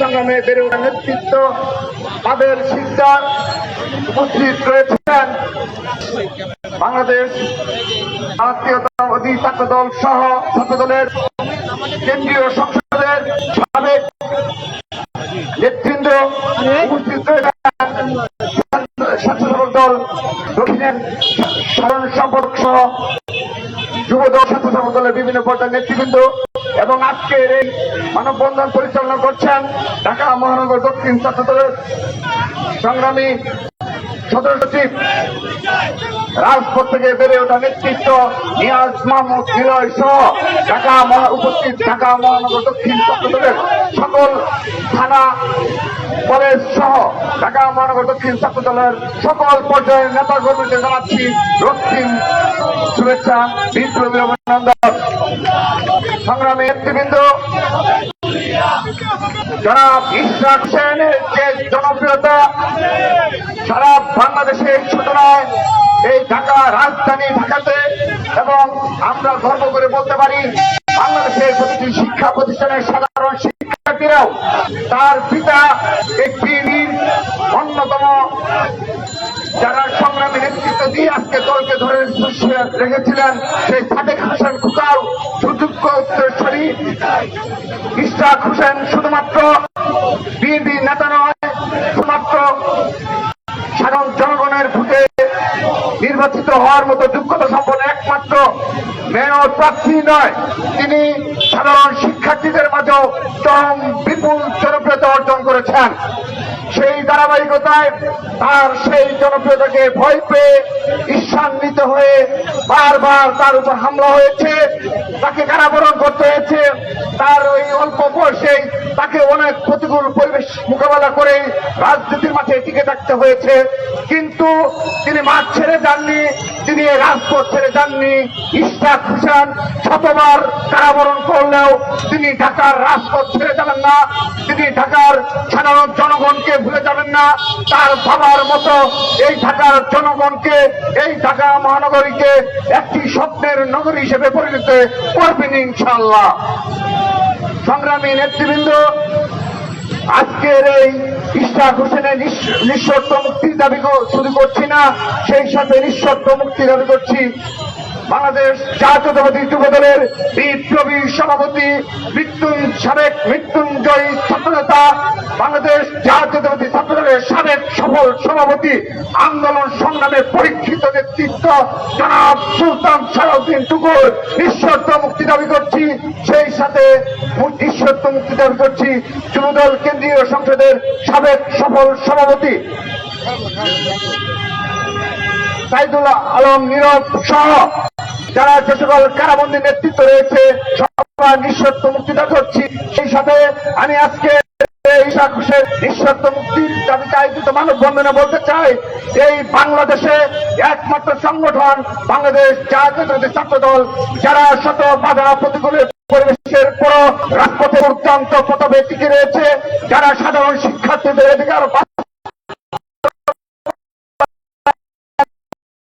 সংগ্রামে বেড়ে ওঠা নেতৃত্ব তাদের শিকদার উপস্থিত রয়েছেন বাংলাদেশ জাতীয়তাবাদী ছাত্রদল সহ ছাত্রদলের কেন্দ্রীয় সংসদের সাবেক নেতৃবৃন্দ উপস্থিত রয়েছেন স্বেচ্ছাসেবক দল দক্ষিণের সাধারণ সম্পাদক সহ যুবদল স্বেচ্ছাসেবক দলের বিভিন্ন পর্যায়ের নেতৃবৃন্দ এবং আজকের এই মানববন্ধন পরিচালনা করছেন ঢাকা মহানগর দক্ষিণ ছাত্রদলের সংগ্রামী সদস্য সচিব রাজপথ থেকে বেড়ে ওঠা নেতৃত্ব নিয়াজ মাহমুদ নিলয় সহ উপস্থিত ঢাকা মহানগর দক্ষিণ ছাত্রদলের সকল থানা কলেজ সহ ঢাকা মহানগর দক্ষিণ ছাত্রদলের সকল পর্যায়ের নেতা কর্মীদের জানাচ্ছি রক্তিম শুভেচ্ছা, বিপ্লবী অভিনন্দন। সংগ্রামী নেতৃবৃন্দ, জনাব ইশরাক হোসেনের যে জনপ্রিয়তা সারা বাংলাদেশে ছোট নয়, এই ঢাকা রাজধানী ঢাকাতে, এবং আমরা গর্ব করে বলতে পারি বাংলাদেশের প্রতিটি শিক্ষা প্রতিষ্ঠানের সাধারণ শিক্ষার্থীরাও তার পিতা একটি অন্যতম যারা সংগ্রামী নেতৃত্ব দিয়ে আজকে দলকে ধরে রেখেছিলেন সেই সাদেক হোসেন খুকাও সুযোগ্য উত্তরসূরি। ইশরাক হোসেন শুধুমাত্র বিএনপি নেতা নয়, শুধুমাত্র সাধারণ জনগণের ভোটে নির্বাচিত হওয়ার মতো যোগ্যতা সম্পন্ন একমাত্র মেয়র প্রার্থী নয়, তিনি সাধারণ শিক্ষার্থীদের মাঝেও চরম বিপুল জনপ্রিয়তা অর্জন করেছেন। সেই ধারাবাহিকতায় তার সেই জনপ্রিয়তাকে ভয় পেয়ে ঈর্ষান্বিত হয়ে বারবার তার উপর হামলা হয়েছে, তাকে কারাবরণ করতে হয়েছে। তার ওই অল্প বয়সেই তাকে অনেক প্রতিকূল পরিবেশ মোকাবেলা করে রাজনীতির মাঠে টিকে থাকতে হয়েছে, কিন্তু তিনি মাঠ ছেড়ে যাননি, তিনি রাজপথ ছেড়ে যাননি। ইশরাক হোসেন শতবার কারাবরণ করলেও তিনি ঢাকার রাজপথ ছেড়ে যাবেন না, তিনি ঢাকার সাধারণ জনগণকে ভুলে যাবেন না। তার বাবার মতো এই ঢাকার জনগণকে, এই ঢাকা মহানগরীকে একটি স্বপ্নের নগরী হিসেবে পরিণত করবেন ইনশাআল্লাহ। সংগ্রামী নেতৃবৃন্দ, আজকের এই ইশরাক হোসেনের নিঃশর্ত মুক্তির দাবি শুরু করছি না, সেই সাথে নিঃশর্ত মুক্তির দাবি করছি বাংলাদেশ জাতীয়তাবাদী যুবদলের বিপ্লবী সভাপতি সাবেক মৃত্যুঞ্জয়ী ছাত্রনেতা, বাংলাদেশ জাতীয়তাবাদী ছাত্রদলের সাবেক সফল সভাপতি, আন্দোলন সংগ্রামের পরীক্ষিত নেতৃত্ব জনাব সুলতান সালাউদ্দিন টুকুর নিঃশর্ত মুক্তি দাবি করছি। সেই সাথে নিঃশর্ত মুক্তি দাবি করছি যুবদল কেন্দ্রীয় সংসদের সাবেক সফল সভাপতি সাইদুল আলম নীরব সহ যারা যে সকল কারাবন্দী নেতৃত্ব রয়েছে সবার নিঃশর্ত মুক্তি দাবি করছি। সেই সাথে আমি আজকে ইশরাক হোসেন নিঃশর্ত মুক্তির দাবিতে আয়োজিত মানববন্ধনে বলতে চাই, এই বাংলাদেশে একমাত্র সংগঠন বাংলাদেশ জাতীয়তাবাদী ছাত্রদল, যারা শত বাধা প্রতিকূলের পরিবেশের পর রাজপথে দুর্দান্ত প্রতাপে টিকে রয়েছে, যারা সাধারণ শিক্ষার্থীদের অধিকার